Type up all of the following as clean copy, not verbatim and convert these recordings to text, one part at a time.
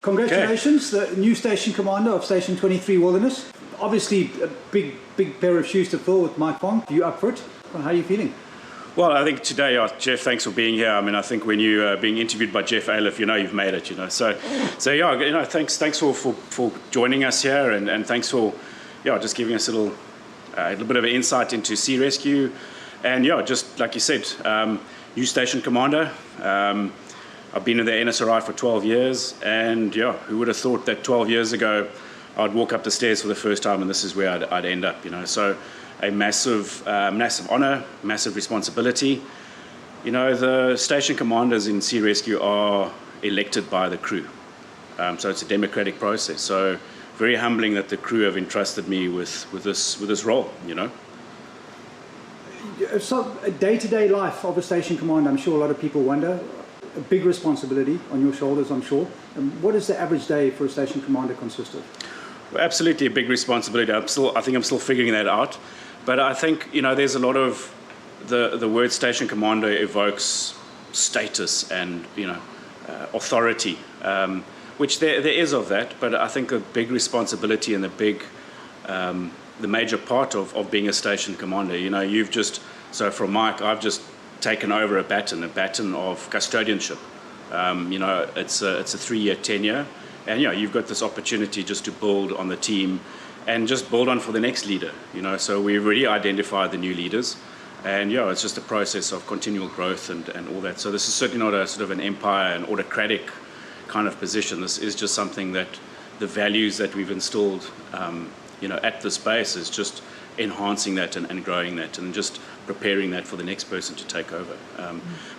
Congratulations, the new station commander of Station 23 Wilderness. Obviously a big pair of shoes to fill with Mike Vonk. You up for it? Well, how are you feeling? Well, I think today, Jeff, thanks for being here. I mean, I think when you're being interviewed by Jeff Ayliffe, you know you've made it, you know. So yeah, you know, thanks for joining us here, and thanks for, yeah, just giving us a little bit of an insight into sea rescue. And yeah, just like you said, new station commander. I've been in the NSRI for 12 years, and yeah, who would have thought that 12 years ago I'd walk up the stairs for the first time and this is where I'd end up, you know. So a massive honor, massive responsibility. You know, the station commanders in sea rescue are elected by the crew. So it's a democratic process. So very humbling that the crew have entrusted me with this role, you know. So day-to-day life of a station commander, I'm sure a lot of people wonder. A big responsibility on your shoulders, I'm sure. What does the average day for a station commander consist of? Well, absolutely a big responsibility. I think I'm still figuring that out. But I think, you know, there's a lot of the word station commander evokes status and, you know, authority, which there is of that. But I think a big responsibility and the major part of being a station commander, you know, so from Mike, I've just taken over a baton of custodianship. You know, it's a 3-year tenure, and you know, you've got this opportunity just to build on the team and just build on for the next leader, you know. So we've already identified the new leaders, and yeah, it's just a process of continual growth and all that. So this is certainly not a sort of an empire, an autocratic kind of position. This is just something that the values that we've instilled, you know, at this base is just enhancing that and growing that and just preparing that for the next person to take over.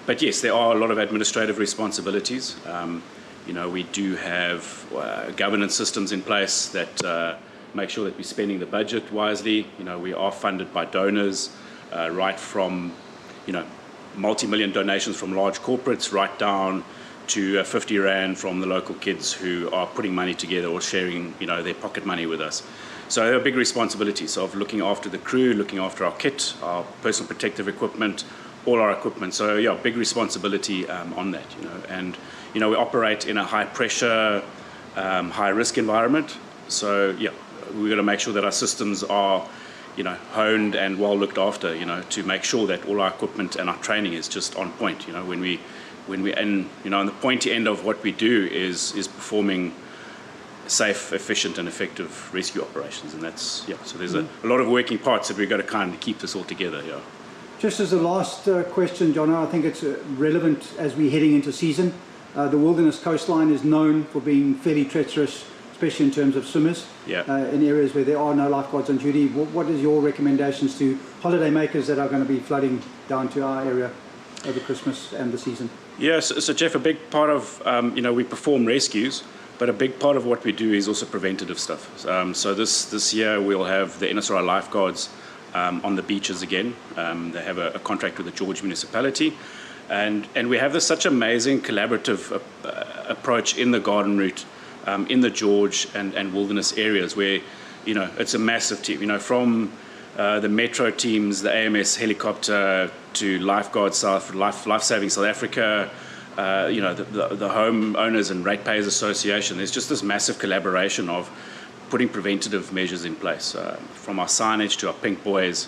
But yes, there are a lot of administrative responsibilities. You know, we do have governance systems in place that make sure that we're spending the budget wisely. You know, we are funded by donors, right from, you know, multi-million donations from large corporates right down to 50 Rand from the local kids who are putting money together or sharing, you know, their pocket money with us. So there are big responsibilities of looking after the crew, looking after our kit, our personal protective equipment, all our equipment. So yeah, big responsibility on that, you know. And you know, we operate in a high pressure, high risk environment. So yeah, we've got to make sure that our systems are, you know, honed and well looked after, you know, to make sure that all our equipment and our training is just on point. You know, when we and you know, and the pointy end of what we do is performing safe, efficient and effective rescue operations, and that's, yeah, so there's a lot of working parts that we've got to kind of keep this all together. Yeah. Just as a last question, John, I think it's relevant as we're heading into season. The wilderness coastline is known for being fairly treacherous, especially in terms of swimmers. Yeah. In areas where there are no lifeguards on duty. What is your recommendations to holiday makers that are going to be flooding down to our area over Christmas and the season? Yeah, so Jeff, a big part of, you know, we perform rescues, but a big part of what we do is also preventative stuff. So this year we'll have the NSRI lifeguards on the beaches again. They have a contract with the George municipality, and we have such amazing collaborative approach in the garden route, in the George and wilderness areas where, you know, it's a massive team. You know, from the metro teams, the AMS helicopter, to Lifeguards Life Saving South Africa, you know, the Homeowners and Ratepayers Association. There's just this massive collaboration of putting preventative measures in place, from our signage to our pink boys,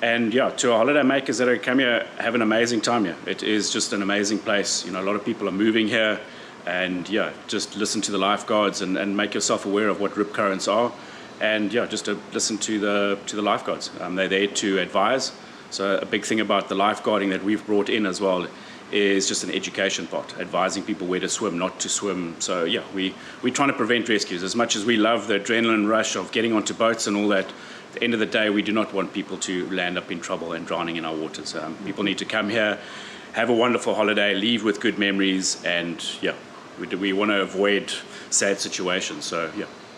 and yeah, to our holiday makers that are come here, have an amazing time here. It is just an amazing place. You know, a lot of people are moving here, and yeah, just listen to the lifeguards and make yourself aware of what rip currents are, and yeah, just to listen to the lifeguards. They're there to advise. So a big thing about the lifeguarding that we've brought in as well is just an education part, advising people where to swim, not to swim. So yeah, we're trying to prevent rescues. As much as we love the adrenaline rush of getting onto boats and all that, at the end of the day, we do not want people to land up in trouble and drowning in our waters. People need to come here, have a wonderful holiday, leave with good memories, and yeah, we want to avoid sad situations. So yeah.